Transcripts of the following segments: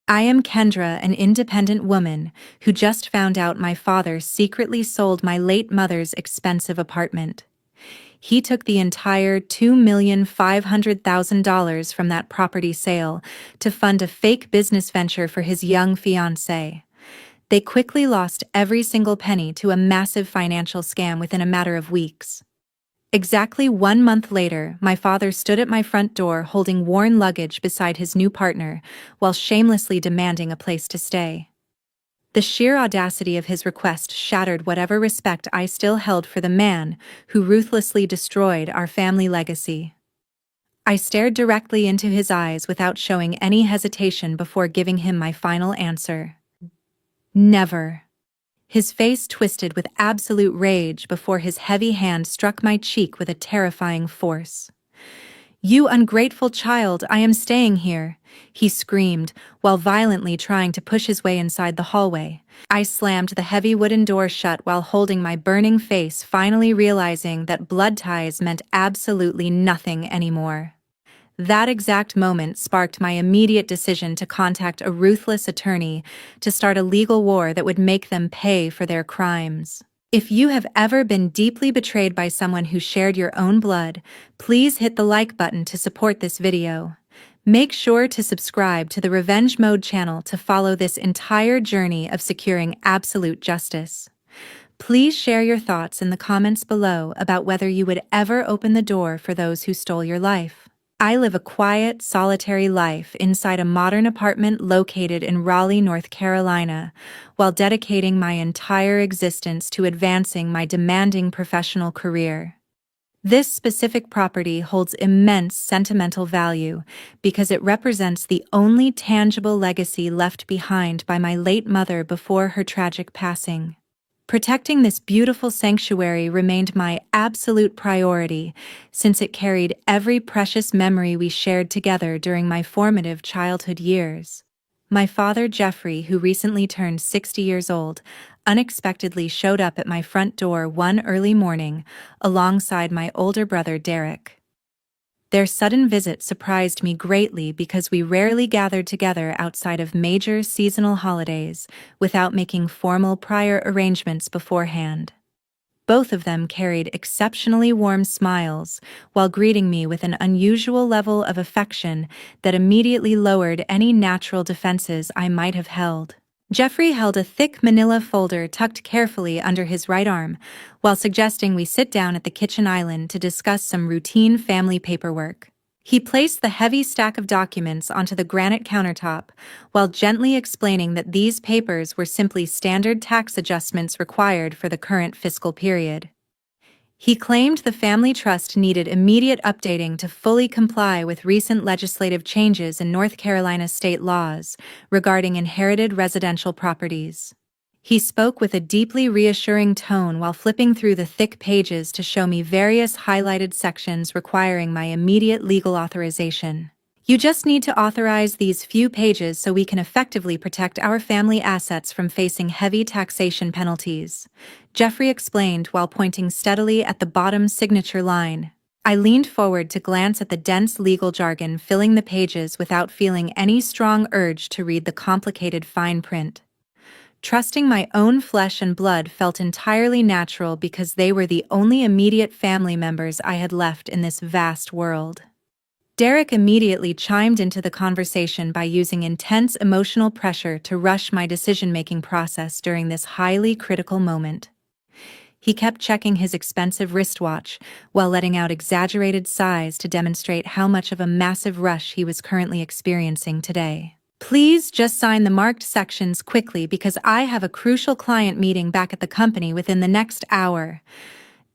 I am Kendra, an independent woman who just found out my father secretly sold my late mother's expensive apartment. He took the entire $2,500,000 from that property sale to fund a fake business venture for his young fiancée. They quickly lost every single penny to a massive financial scam within a matter of weeks. Exactly 1 month later, my father stood at my front door holding worn luggage beside his new partner, while shamelessly demanding a place to stay. The sheer audacity of his request shattered whatever respect I still held for the man who ruthlessly destroyed our family legacy. I stared directly into his eyes without showing any hesitation before giving him my final answer. Never. His face twisted with absolute rage before his heavy hand struck my cheek with a terrifying force. "You ungrateful child, I am staying here," he screamed, while violently trying to push his way inside the hallway. I slammed the heavy wooden door shut while holding my burning face, finally realizing that blood ties meant absolutely nothing anymore. That exact moment sparked my immediate decision to contact a ruthless attorney to start a legal war that would make them pay for their crimes. If you have ever been deeply betrayed by someone who shared your own blood, please hit the like button to support this video. Make sure to subscribe to the Revenge Mode channel to follow this entire journey of securing absolute justice. Please share your thoughts in the comments below about whether you would ever open the door for those who stole your life. I live a quiet, solitary life inside a modern apartment located in Raleigh, North Carolina, while dedicating my entire existence to advancing my demanding professional career. This specific property holds immense sentimental value because it represents the only tangible legacy left behind by my late mother before her tragic passing. Protecting this beautiful sanctuary remained my absolute priority, since it carried every precious memory we shared together during my formative childhood years. My father, Jeffrey, who recently turned 60 years old, unexpectedly showed up at my front door one early morning, alongside my older brother, Derek. Their sudden visit surprised me greatly because we rarely gathered together outside of major seasonal holidays without making formal prior arrangements beforehand. Both of them carried exceptionally warm smiles while greeting me with an unusual level of affection that immediately lowered any natural defenses I might have held. Jeffrey held a thick manila folder tucked carefully under his right arm, while suggesting we sit down at the kitchen island to discuss some routine family paperwork. He placed the heavy stack of documents onto the granite countertop, while gently explaining that these papers were simply standard tax adjustments required for the current fiscal period. He claimed the family trust needed immediate updating to fully comply with recent legislative changes in North Carolina state laws regarding inherited residential properties. He spoke with a deeply reassuring tone while flipping through the thick pages to show me various highlighted sections requiring my immediate legal authorization. "You just need to authorize these few pages so we can effectively protect our family assets from facing heavy taxation penalties," Jeffrey explained while pointing steadily at the bottom signature line. I leaned forward to glance at the dense legal jargon filling the pages without feeling any strong urge to read the complicated fine print. Trusting my own flesh and blood felt entirely natural because they were the only immediate family members I had left in this vast world. Derek immediately chimed into the conversation by using intense emotional pressure to rush my decision-making process during this highly critical moment. He kept checking his expensive wristwatch while letting out exaggerated sighs to demonstrate how much of a massive rush he was currently experiencing today. "Please just sign the marked sections quickly because I have a crucial client meeting back at the company within the next hour,"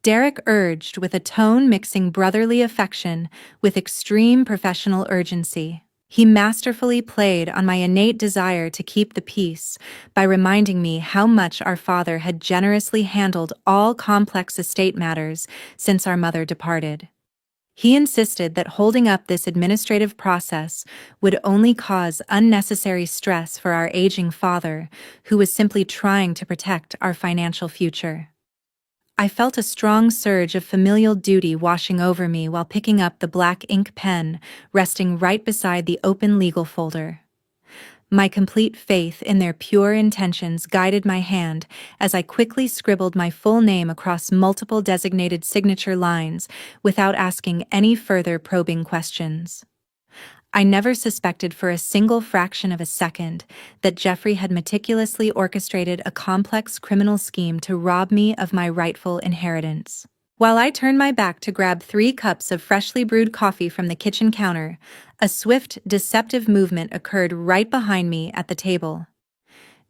Derek urged with a tone mixing brotherly affection with extreme professional urgency. He masterfully played on my innate desire to keep the peace by reminding me how much our father had generously handled all complex estate matters since our mother departed. He insisted that holding up this administrative process would only cause unnecessary stress for our aging father, who was simply trying to protect our financial future. I felt a strong surge of familial duty washing over me while picking up the black ink pen resting right beside the open legal folder. My complete faith in their pure intentions guided my hand as I quickly scribbled my full name across multiple designated signature lines without asking any further probing questions. I never suspected for a single fraction of a second that Jeffrey had meticulously orchestrated a complex criminal scheme to rob me of my rightful inheritance. While I turned my back to grab 3 cups of freshly brewed coffee from the kitchen counter, a swift, deceptive movement occurred right behind me at the table.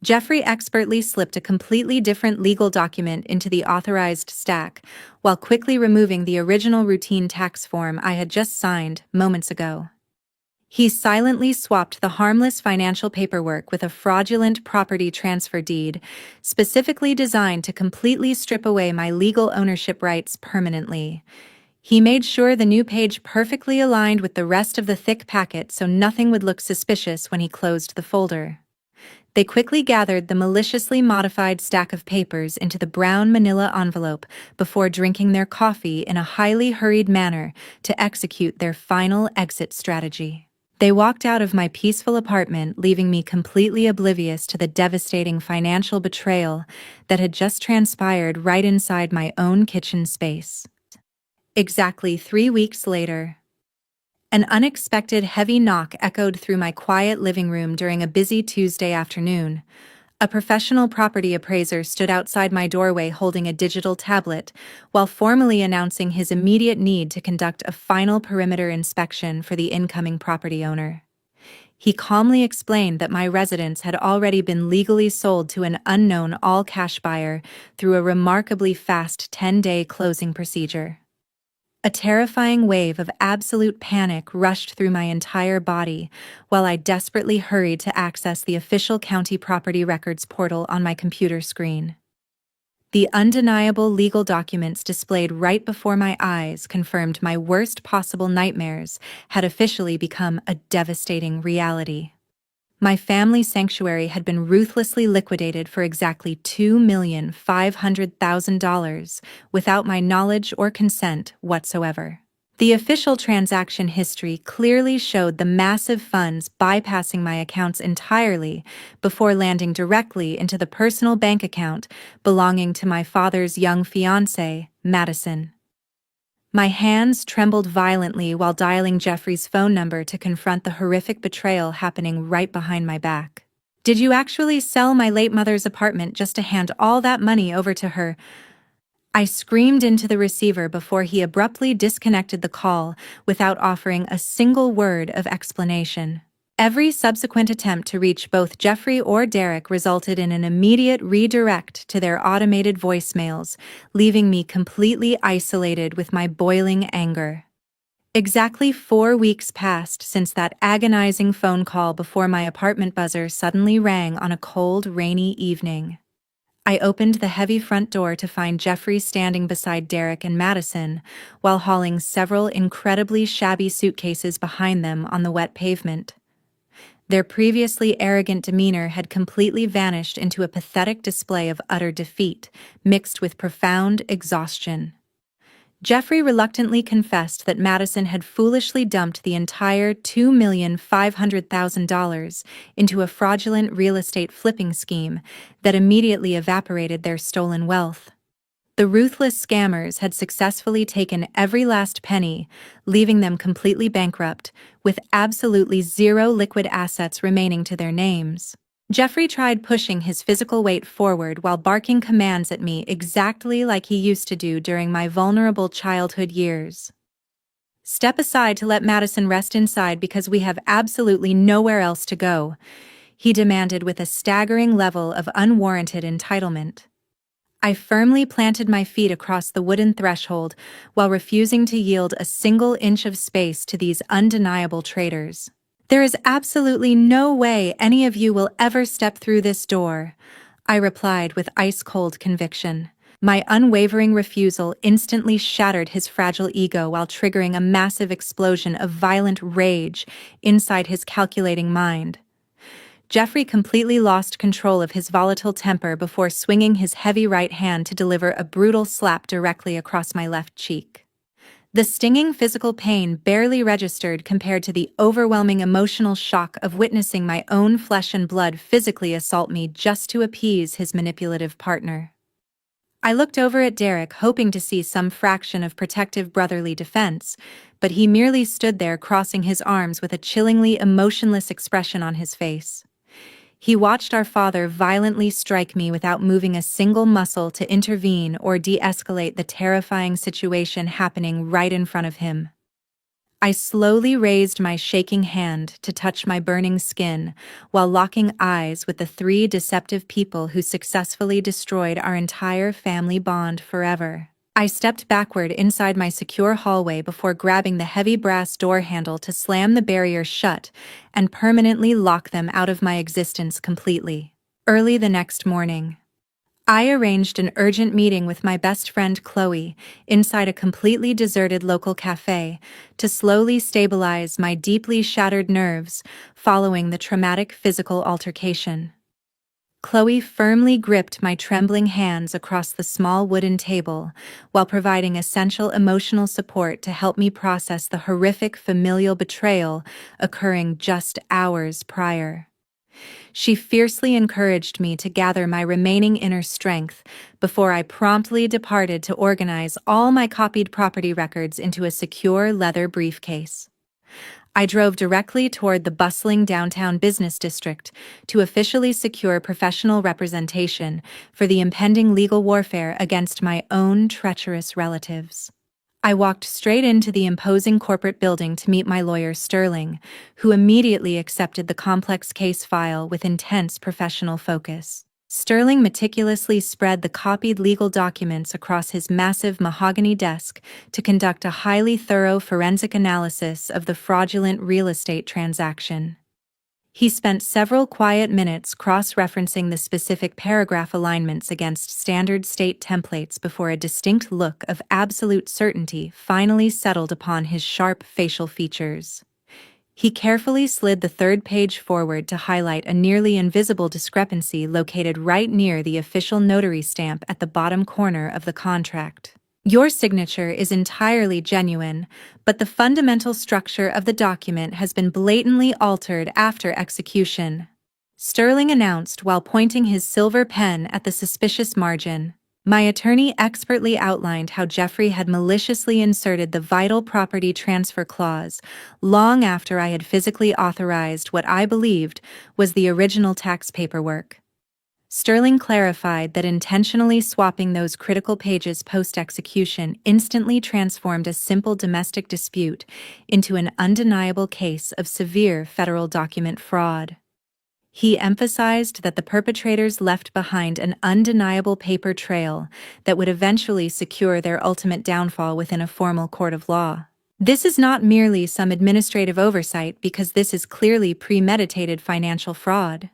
Jeffrey expertly slipped a completely different legal document into the authorized stack, while quickly removing the original routine tax form I had just signed moments ago. He silently swapped the harmless financial paperwork with a fraudulent property transfer deed, specifically designed to completely strip away my legal ownership rights permanently. He made sure the new page perfectly aligned with the rest of the thick packet so nothing would look suspicious when he closed the folder. They quickly gathered the maliciously modified stack of papers into the brown manila envelope before drinking their coffee in a highly hurried manner to execute their final exit strategy. They walked out of my peaceful apartment, leaving me completely oblivious to the devastating financial betrayal that had just transpired right inside my own kitchen space. Exactly 3 weeks later, an unexpected heavy knock echoed through my quiet living room during a busy Tuesday afternoon. A professional property appraiser stood outside my doorway holding a digital tablet, while formally announcing his immediate need to conduct a final perimeter inspection for the incoming property owner. He calmly explained that my residence had already been legally sold to an unknown all-cash buyer through a remarkably fast 10-day closing procedure. A terrifying wave of absolute panic rushed through my entire body while I desperately hurried to access the official county property records portal on my computer screen. The undeniable legal documents displayed right before my eyes confirmed my worst possible nightmares had officially become a devastating reality. My family sanctuary had been ruthlessly liquidated for exactly $2,500,000 without my knowledge or consent whatsoever. The official transaction history clearly showed the massive funds bypassing my accounts entirely before landing directly into the personal bank account belonging to my father's young fiancée, Madison. My hands trembled violently while dialing Jeffrey's phone number to confront the horrific betrayal happening right behind my back. "Did you actually sell my late mother's apartment just to hand all that money over to her?" I screamed into the receiver before he abruptly disconnected the call without offering a single word of explanation. Every subsequent attempt to reach both Jeffrey or Derek resulted in an immediate redirect to their automated voicemails, leaving me completely isolated with my boiling anger. Exactly 4 weeks passed since that agonizing phone call before my apartment buzzer suddenly rang on a cold, rainy evening. I opened the heavy front door to find Jeffrey standing beside Derek and Madison, while hauling several incredibly shabby suitcases behind them on the wet pavement. Their previously arrogant demeanor had completely vanished into a pathetic display of utter defeat, mixed with profound exhaustion. Jeffrey reluctantly confessed that Madison had foolishly dumped the entire $2,500,000 into a fraudulent real estate flipping scheme that immediately evaporated their stolen wealth. The ruthless scammers had successfully taken every last penny, leaving them completely bankrupt, with absolutely zero liquid assets remaining to their names. Jeffrey tried pushing his physical weight forward while barking commands at me exactly like he used to do during my vulnerable childhood years. "Step aside to let Madison rest inside because we have absolutely nowhere else to go," he demanded with a staggering level of unwarranted entitlement. I firmly planted my feet across the wooden threshold while refusing to yield a single inch of space to these undeniable traitors. "There is absolutely no way any of you will ever step through this door," I replied with ice-cold conviction. My unwavering refusal instantly shattered his fragile ego while triggering a massive explosion of violent rage inside his calculating mind. Jeffrey completely lost control of his volatile temper before swinging his heavy right hand to deliver a brutal slap directly across my left cheek. The stinging physical pain barely registered compared to the overwhelming emotional shock of witnessing my own flesh and blood physically assault me just to appease his manipulative partner. I looked over at Derek, hoping to see some fraction of protective brotherly defense, but he merely stood there crossing his arms with a chillingly emotionless expression on his face. He watched our father violently strike me without moving a single muscle to intervene or de-escalate the terrifying situation happening right in front of him. I slowly raised my shaking hand to touch my burning skin while locking eyes with the three deceptive people who successfully destroyed our entire family bond forever. I stepped backward inside my secure hallway before grabbing the heavy brass door handle to slam the barrier shut and permanently lock them out of my existence completely. Early the next morning, I arranged an urgent meeting with my best friend Chloe inside a completely deserted local cafe to slowly stabilize my deeply shattered nerves following the traumatic physical altercation. Chloe firmly gripped my trembling hands across the small wooden table while providing essential emotional support to help me process the horrific familial betrayal occurring just hours prior. She fiercely encouraged me to gather my remaining inner strength before I promptly departed to organize all my copied property records into a secure leather briefcase. I drove directly toward the bustling downtown business district to officially secure professional representation for the impending legal warfare against my own treacherous relatives. I walked straight into the imposing corporate building to meet my lawyer Sterling, who immediately accepted the complex case file with intense professional focus. Sterling meticulously spread the copied legal documents across his massive mahogany desk to conduct a highly thorough forensic analysis of the fraudulent real estate transaction. He spent several quiet minutes cross-referencing the specific paragraph alignments against standard state templates before a distinct look of absolute certainty finally settled upon his sharp facial features. He carefully slid the third page forward to highlight a nearly invisible discrepancy located right near the official notary stamp at the bottom corner of the contract. Your signature is entirely genuine, but the fundamental structure of the document has been blatantly altered after execution, Sterling announced while pointing his silver pen at the suspicious margin. My attorney expertly outlined how Jeffrey had maliciously inserted the vital property transfer clause long after I had physically authorized what I believed was the original tax paperwork. Sterling clarified that intentionally swapping those critical pages post-execution instantly transformed a simple domestic dispute into an undeniable case of severe federal document fraud. He emphasized that the perpetrators left behind an undeniable paper trail that would eventually secure their ultimate downfall within a formal court of law. This is not merely some administrative oversight because this is clearly premeditated financial fraud,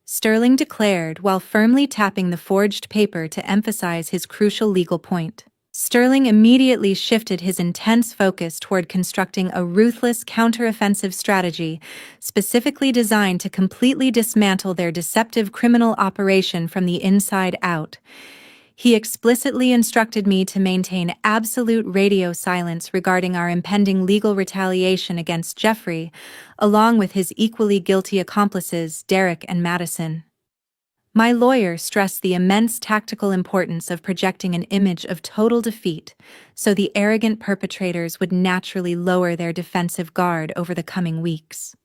Sterling declared while firmly tapping the forged paper to emphasize his crucial legal point. Sterling immediately shifted his intense focus toward constructing a ruthless counteroffensive strategy specifically designed to completely dismantle their deceptive criminal operation from the inside out. He explicitly instructed me to maintain absolute radio silence regarding our impending legal retaliation against Jeffrey, along with his equally guilty accomplices, Derek and Madison. My lawyer stressed the immense tactical importance of projecting an image of total defeat, so the arrogant perpetrators would naturally lower their defensive guard over the coming weeks.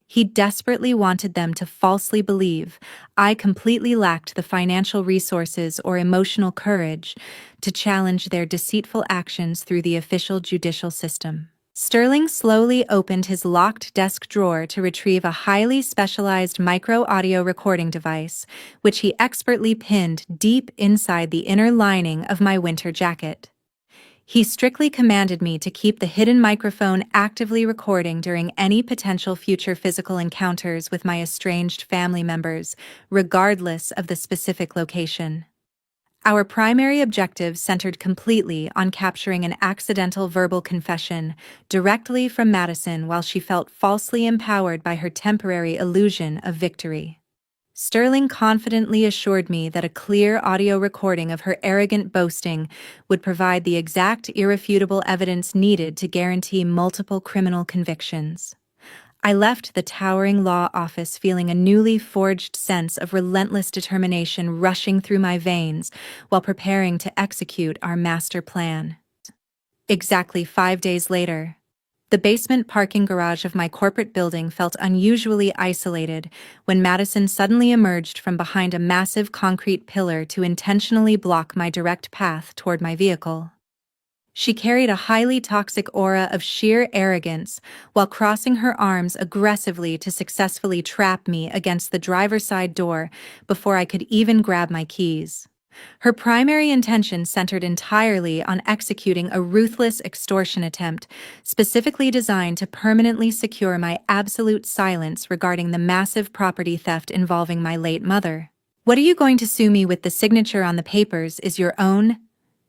He desperately wanted them to falsely believe I completely lacked the financial resources or emotional courage to challenge their deceitful actions through the official judicial system. Sterling slowly opened his locked desk drawer to retrieve a highly specialized micro-audio recording device, which he expertly pinned deep inside the inner lining of my winter jacket. He strictly commanded me to keep the hidden microphone actively recording during any potential future physical encounters with my estranged family members, regardless of the specific location. Our primary objective centered completely on capturing an accidental verbal confession directly from Madison while she felt falsely empowered by her temporary illusion of victory. Sterling confidently assured me that a clear audio recording of her arrogant boasting would provide the exact irrefutable evidence needed to guarantee multiple criminal convictions. I left the towering law office feeling a newly forged sense of relentless determination rushing through my veins while preparing to execute our master plan. Exactly 5 days later, the basement parking garage of my corporate building felt unusually isolated when Madison suddenly emerged from behind a massive concrete pillar to intentionally block my direct path toward my vehicle. She carried a highly toxic aura of sheer arrogance while crossing her arms aggressively to successfully trap me against the driver's side door before I could even grab my keys. Her primary intention centered entirely on executing a ruthless extortion attempt, specifically designed to permanently secure my absolute silence regarding the massive property theft involving my late mother. "What are you going to sue me with? The signature on the papers is your own?"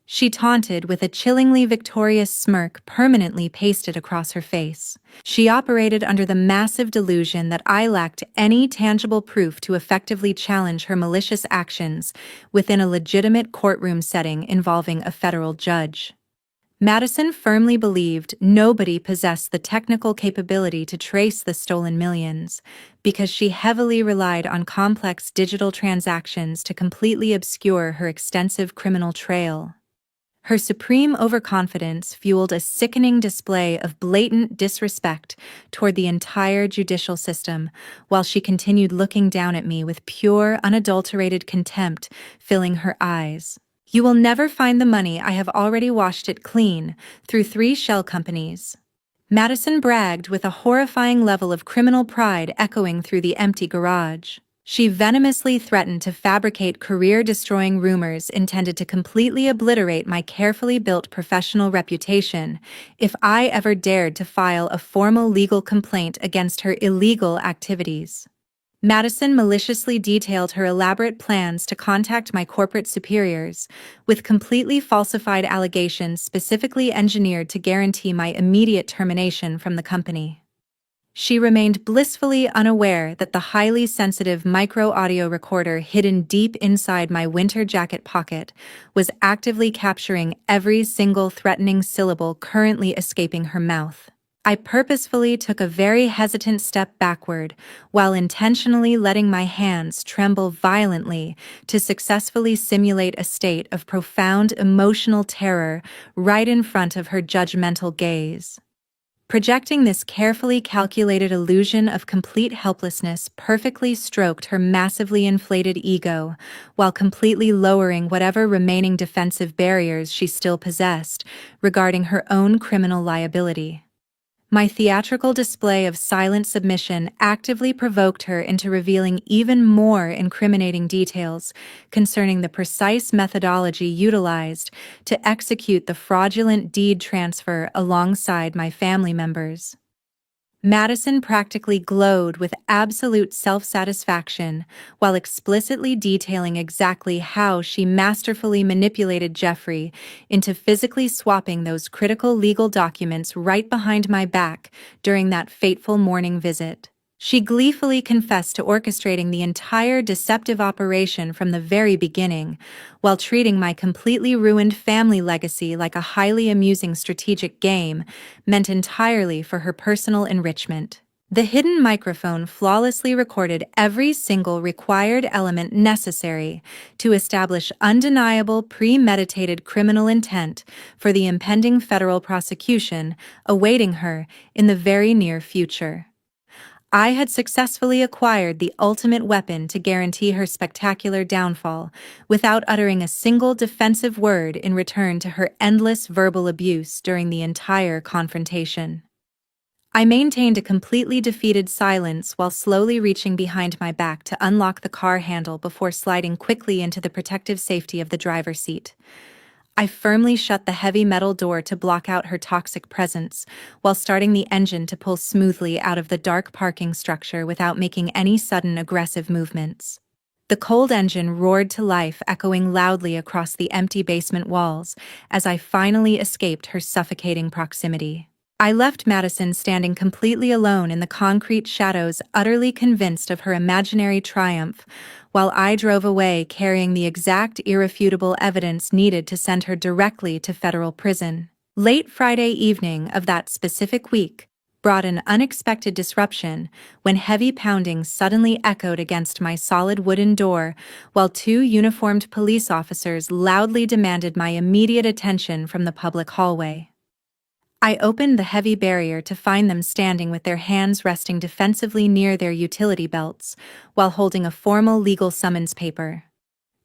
She taunted with a chillingly victorious smirk permanently pasted across her face. She operated under the massive delusion that I lacked any tangible proof to effectively challenge her malicious actions within a legitimate courtroom setting involving a federal judge. Madison firmly believed nobody possessed the technical capability to trace the stolen millions, because she heavily relied on complex digital transactions to completely obscure her extensive criminal trail. Her supreme overconfidence fueled a sickening display of blatant disrespect toward the entire judicial system, while she continued looking down at me with pure, unadulterated contempt filling her eyes. "You will never find the money. I have already washed it clean through 3 shell companies." Madison bragged with a horrifying level of criminal pride echoing through the empty garage. She venomously threatened to fabricate career-destroying rumors intended to completely obliterate my carefully built professional reputation if I ever dared to file a formal legal complaint against her illegal activities. Madison maliciously detailed her elaborate plans to contact my corporate superiors, with completely falsified allegations specifically engineered to guarantee my immediate termination from the company. She remained blissfully unaware that the highly sensitive micro-audio recorder hidden deep inside my winter jacket pocket was actively capturing every single threatening syllable currently escaping her mouth. I purposefully took a very hesitant step backward, while intentionally letting my hands tremble violently to successfully simulate a state of profound emotional terror right in front of her judgmental gaze. Projecting this carefully calculated illusion of complete helplessness perfectly stroked her massively inflated ego, while completely lowering whatever remaining defensive barriers she still possessed regarding her own criminal liability. My theatrical display of silent submission actively provoked her into revealing even more incriminating details concerning the precise methodology utilized to execute the fraudulent deed transfer alongside my family members. Madison practically glowed with absolute self-satisfaction while explicitly detailing exactly how she masterfully manipulated Jeffrey into physically swapping those critical legal documents right behind my back during that fateful morning visit. She gleefully confessed to orchestrating the entire deceptive operation from the very beginning, while treating my completely ruined family legacy like a highly amusing strategic game meant entirely for her personal enrichment. The hidden microphone flawlessly recorded every single required element necessary to establish undeniable premeditated criminal intent for the impending federal prosecution awaiting her in the very near future. I had successfully acquired the ultimate weapon to guarantee her spectacular downfall, without uttering a single defensive word in return to her endless verbal abuse during the entire confrontation. I maintained a completely defeated silence while slowly reaching behind my back to unlock the car handle before sliding quickly into the protective safety of the driver's seat. I firmly shut the heavy metal door to block out her toxic presence, while starting the engine to pull smoothly out of the dark parking structure without making any sudden aggressive movements. The cold engine roared to life, echoing loudly across the empty basement walls as I finally escaped her suffocating proximity. I left Madison standing completely alone in the concrete shadows, utterly convinced of her imaginary triumph, while I drove away carrying the exact irrefutable evidence needed to send her directly to federal prison. Late Friday evening of that specific week brought an unexpected disruption when heavy pounding suddenly echoed against my solid wooden door while two uniformed police officers loudly demanded my immediate attention from the public hallway. I opened the heavy barrier to find them standing with their hands resting defensively near their utility belts, while holding a formal legal summons paper.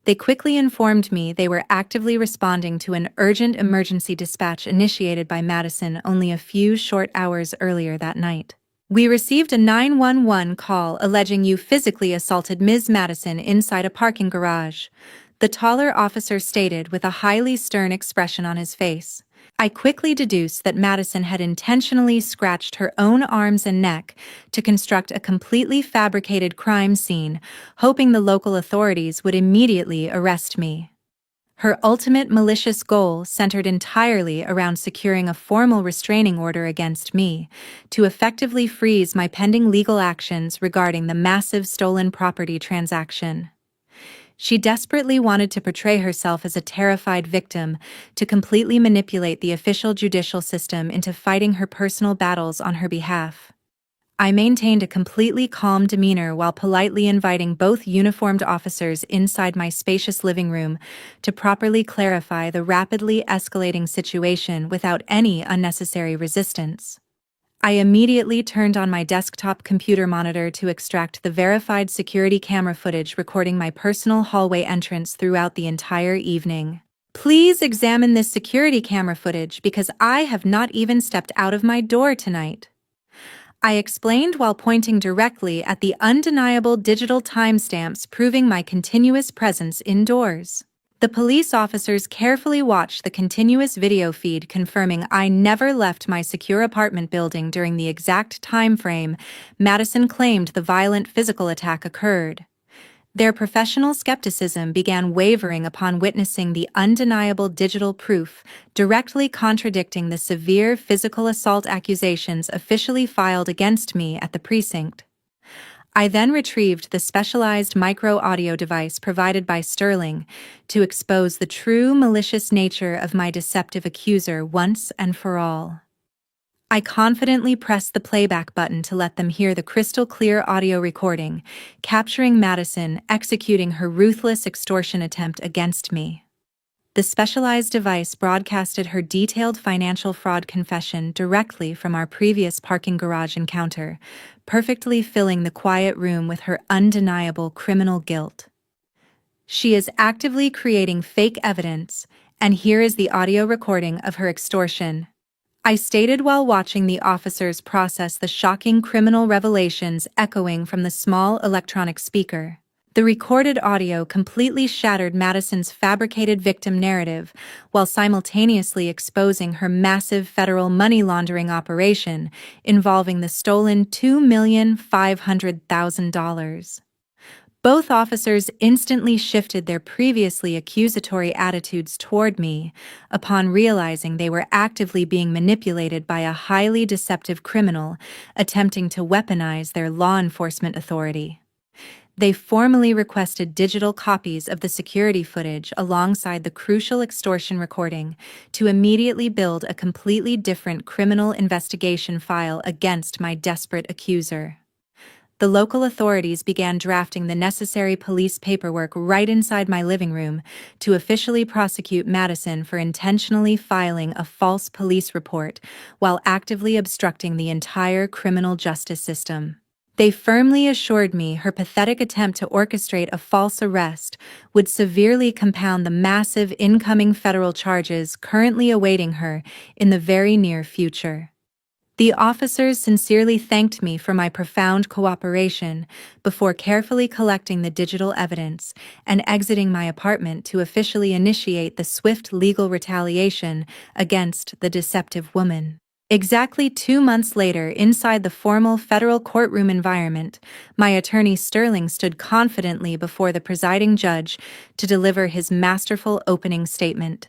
They quickly informed me they were actively responding to an urgent emergency dispatch initiated by Madison only a few short hours earlier that night. "We received a 911 call alleging you physically assaulted Ms. Madison inside a parking garage," the taller officer stated with a highly stern expression on his face. I quickly deduced that Madison had intentionally scratched her own arms and neck to construct a completely fabricated crime scene, hoping the local authorities would immediately arrest me. Her ultimate malicious goal centered entirely around securing a formal restraining order against me to effectively freeze my pending legal actions regarding the massive stolen property transaction. She desperately wanted to portray herself as a terrified victim, to completely manipulate the official judicial system into fighting her personal battles on her behalf. I maintained a completely calm demeanor while politely inviting both uniformed officers inside my spacious living room to properly clarify the rapidly escalating situation without any unnecessary resistance. I immediately turned on my desktop computer monitor to extract the verified security camera footage recording my personal hallway entrance throughout the entire evening. "Please examine this security camera footage because I have not even stepped out of my door tonight," I explained while pointing directly at the undeniable digital timestamps proving my continuous presence indoors. The police officers carefully watched the continuous video feed confirming I never left my secure apartment building during the exact time frame Madison claimed the violent physical attack occurred. Their professional skepticism began wavering upon witnessing the undeniable digital proof, directly contradicting the severe physical assault accusations officially filed against me at the precinct. I then retrieved the specialized micro-audio device provided by Sterling to expose the true malicious nature of my deceptive accuser once and for all. I confidently pressed the playback button to let them hear the crystal-clear audio recording, capturing Madison executing her ruthless extortion attempt against me. The specialized device broadcasted her detailed financial fraud confession directly from our previous parking garage encounter, perfectly filling the quiet room with her undeniable criminal guilt. "She is actively creating fake evidence, and here is the audio recording of her extortion," I stated while watching the officers process the shocking criminal revelations echoing from the small electronic speaker. The recorded audio completely shattered Madison's fabricated victim narrative while simultaneously exposing her massive federal money laundering operation involving the stolen $2,500,000. Both officers instantly shifted their previously accusatory attitudes toward me upon realizing they were actively being manipulated by a highly deceptive criminal attempting to weaponize their law enforcement authority. They formally requested digital copies of the security footage alongside the crucial extortion recording to immediately build a completely different criminal investigation file against my desperate accuser. The local authorities began drafting the necessary police paperwork right inside my living room to officially prosecute Madison for intentionally filing a false police report while actively obstructing the entire criminal justice system. They firmly assured me her pathetic attempt to orchestrate a false arrest would severely compound the massive incoming federal charges currently awaiting her in the very near future. The officers sincerely thanked me for my profound cooperation before carefully collecting the digital evidence and exiting my apartment to officially initiate the swift legal retaliation against the deceptive woman. Exactly 2 months later, inside the formal federal courtroom environment, my attorney Sterling stood confidently before the presiding judge to deliver his masterful opening statement.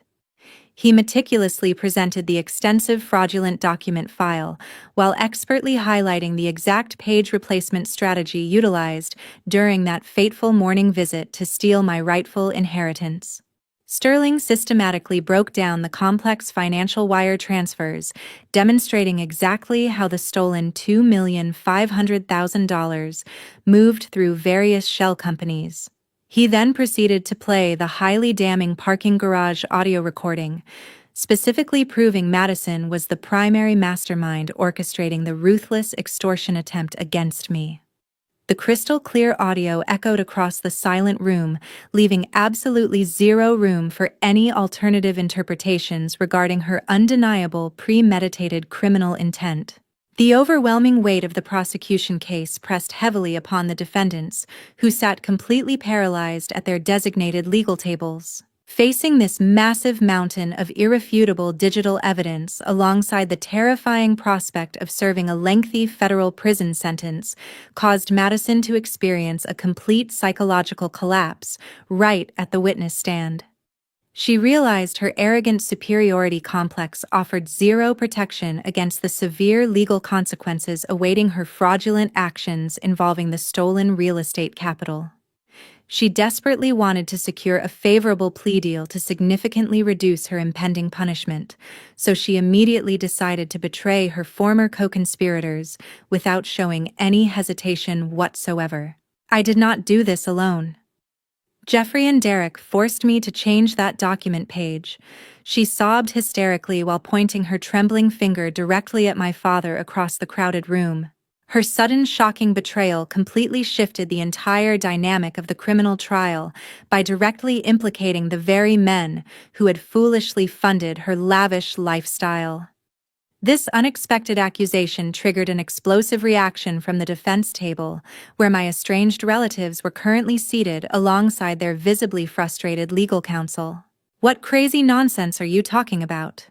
He meticulously presented the extensive fraudulent document file, while expertly highlighting the exact page replacement strategy utilized during that fateful morning visit to steal my rightful inheritance. Sterling systematically broke down the complex financial wire transfers, demonstrating exactly how the stolen $2,500,000 moved through various shell companies. He then proceeded to play the highly damning parking garage audio recording, specifically proving Madison was the primary mastermind orchestrating the ruthless extortion attempt against me. The crystal-clear audio echoed across the silent room, leaving absolutely zero room for any alternative interpretations regarding her undeniable, premeditated criminal intent. The overwhelming weight of the prosecution case pressed heavily upon the defendants, who sat completely paralyzed at their designated legal tables. Facing this massive mountain of irrefutable digital evidence alongside the terrifying prospect of serving a lengthy federal prison sentence caused Madison to experience a complete psychological collapse right at the witness stand. She realized her arrogant superiority complex offered zero protection against the severe legal consequences awaiting her fraudulent actions involving the stolen real estate capital. She desperately wanted to secure a favorable plea deal to significantly reduce her impending punishment, so she immediately decided to betray her former co-conspirators without showing any hesitation whatsoever. I did not do this alone. Jeffrey and Derek forced me to change that document page. She sobbed hysterically while pointing her trembling finger directly at my father across the crowded room. Her sudden shocking betrayal completely shifted the entire dynamic of the criminal trial by directly implicating the very men who had foolishly funded her lavish lifestyle. This unexpected accusation triggered an explosive reaction from the defense table, where my estranged relatives were currently seated alongside their visibly frustrated legal counsel. "What crazy nonsense are you talking about?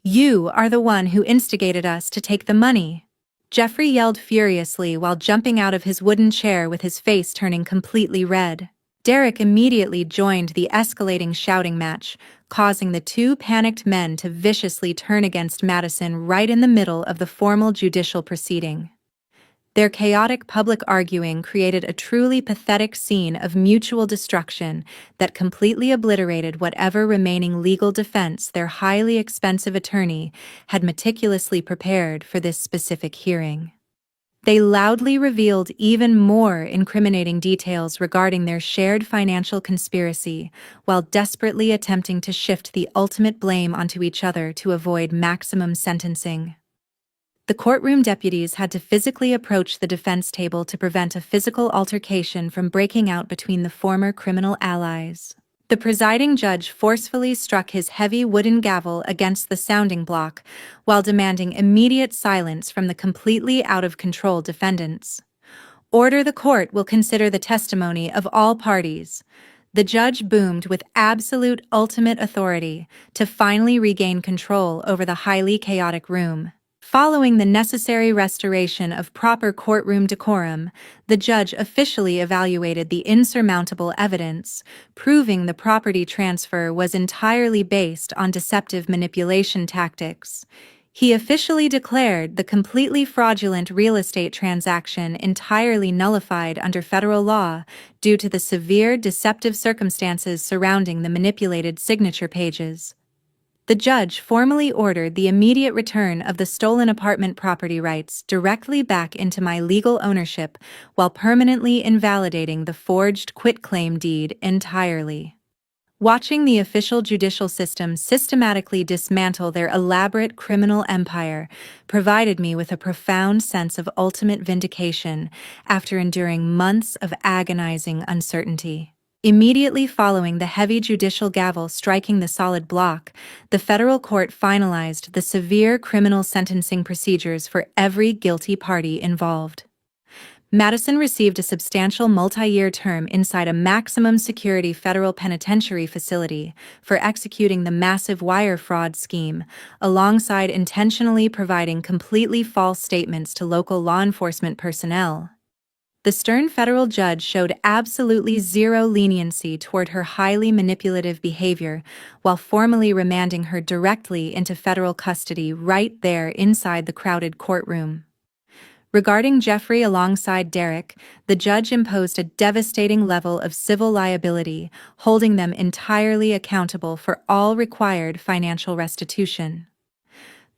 You are the one who instigated us to take the money," Jeffrey yelled furiously while jumping out of his wooden chair with his face turning completely red. Derek immediately joined the escalating shouting match, causing the two panicked men to viciously turn against Madison right in the middle of the formal judicial proceeding. Their chaotic public arguing created a truly pathetic scene of mutual destruction that completely obliterated whatever remaining legal defense their highly expensive attorney had meticulously prepared for this specific hearing. They loudly revealed even more incriminating details regarding their shared financial conspiracy, while desperately attempting to shift the ultimate blame onto each other to avoid maximum sentencing. The courtroom deputies had to physically approach the defense table to prevent a physical altercation from breaking out between the former criminal allies. The presiding judge forcefully struck his heavy wooden gavel against the sounding block while demanding immediate silence from the completely out-of-control defendants. "Order the court will consider the testimony of all parties," the judge boomed with absolute ultimate authority to finally regain control over the highly chaotic room. Following the necessary restoration of proper courtroom decorum, the judge officially evaluated the insurmountable evidence, proving the property transfer was entirely based on deceptive manipulation tactics. He officially declared the completely fraudulent real estate transaction entirely nullified under federal law due to the severe deceptive circumstances surrounding the manipulated signature pages. The judge formally ordered the immediate return of the stolen apartment property rights directly back into my legal ownership while permanently invalidating the forged quitclaim deed entirely. Watching the official judicial system systematically dismantle their elaborate criminal empire provided me with a profound sense of ultimate vindication after enduring months of agonizing uncertainty. Immediately following the heavy judicial gavel striking the solid block, the federal court finalized the severe criminal sentencing procedures for every guilty party involved. Madison received a substantial multi-year term inside a maximum security federal penitentiary facility for executing the massive wire fraud scheme, alongside intentionally providing completely false statements to local law enforcement personnel. The stern federal judge showed absolutely zero leniency toward her highly manipulative behavior, while formally remanding her directly into federal custody right there inside the crowded courtroom. Regarding Jeffrey alongside Derek, the judge imposed a devastating level of civil liability, holding them entirely accountable for all required financial restitution.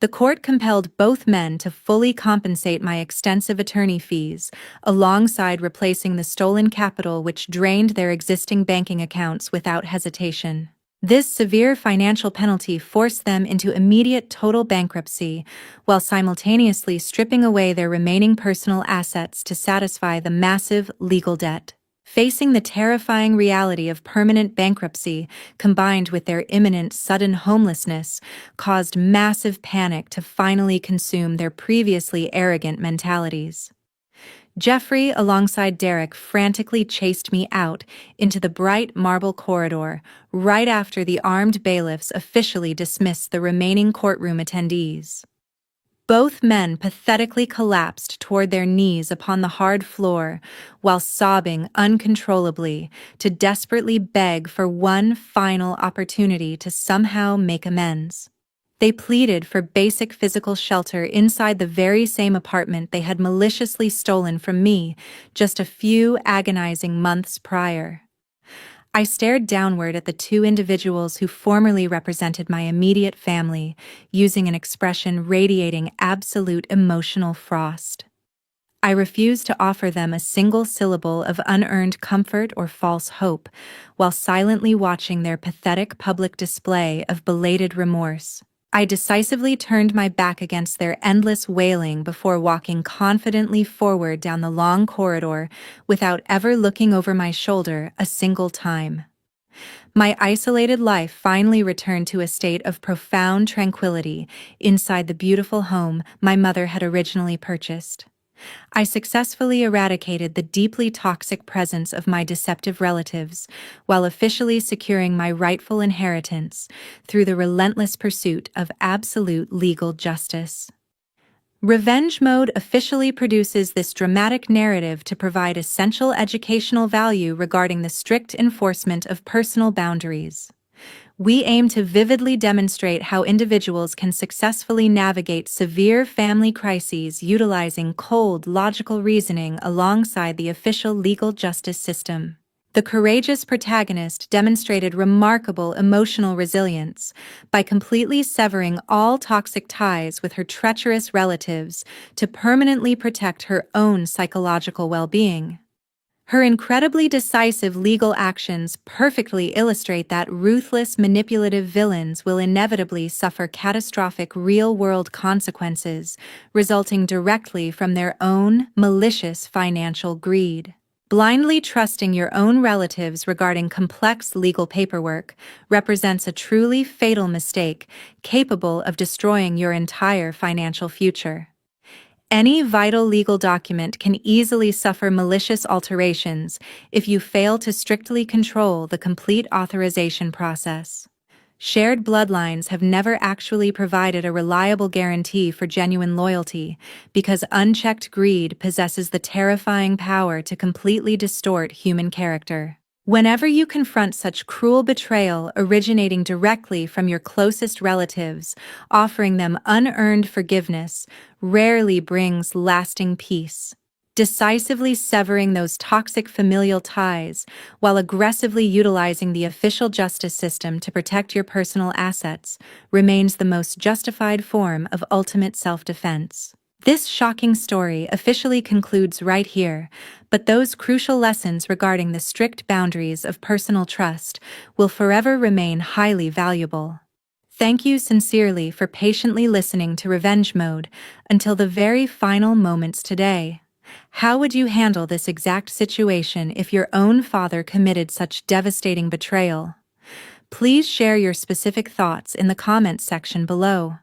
The court compelled both men to fully compensate my extensive attorney fees, alongside replacing the stolen capital which drained their existing banking accounts without hesitation. This severe financial penalty forced them into immediate total bankruptcy, while simultaneously stripping away their remaining personal assets to satisfy the massive legal debt. Facing the terrifying reality of permanent bankruptcy, combined with their imminent sudden homelessness, caused massive panic to finally consume their previously arrogant mentalities. Jeffrey, alongside Derek, frantically chased me out into the bright marble corridor, right after the armed bailiffs officially dismissed the remaining courtroom attendees. Both men pathetically collapsed toward their knees upon the hard floor, while sobbing uncontrollably to desperately beg for one final opportunity to somehow make amends. They pleaded for basic physical shelter inside the very same apartment they had maliciously stolen from me just a few agonizing months prior. I stared downward at the two individuals who formerly represented my immediate family, using an expression radiating absolute emotional frost. I refused to offer them a single syllable of unearned comfort or false hope, while silently watching their pathetic public display of belated remorse. I decisively turned my back against their endless wailing before walking confidently forward down the long corridor without ever looking over my shoulder a single time. My isolated life finally returned to a state of profound tranquility inside the beautiful home my mother had originally purchased. I successfully eradicated the deeply toxic presence of my deceptive relatives, while officially securing my rightful inheritance through the relentless pursuit of absolute legal justice. Revenge Mode officially produces this dramatic narrative to provide essential educational value regarding the strict enforcement of personal boundaries. We aim to vividly demonstrate how individuals can successfully navigate severe family crises utilizing cold, logical reasoning alongside the official legal justice system. The courageous protagonist demonstrated remarkable emotional resilience by completely severing all toxic ties with her treacherous relatives to permanently protect her own psychological well-being. Her incredibly decisive legal actions perfectly illustrate that ruthless, manipulative villains will inevitably suffer catastrophic real-world consequences resulting directly from their own malicious financial greed. Blindly trusting your own relatives regarding complex legal paperwork represents a truly fatal mistake capable of destroying your entire financial future. Any vital legal document can easily suffer malicious alterations if you fail to strictly control the complete authorization process. Shared bloodlines have never actually provided a reliable guarantee for genuine loyalty, because unchecked greed possesses the terrifying power to completely distort human character. Whenever you confront such cruel betrayal originating directly from your closest relatives, offering them unearned forgiveness rarely brings lasting peace. Decisively severing those toxic familial ties while aggressively utilizing the official justice system to protect your personal assets remains the most justified form of ultimate self-defense. This shocking story officially concludes right here, but those crucial lessons regarding the strict boundaries of personal trust will forever remain highly valuable. Thank you sincerely for patiently listening to Revenge Mode until the very final moments today. How would you handle this exact situation if your own father committed such devastating betrayal? Please share your specific thoughts in the comments section below.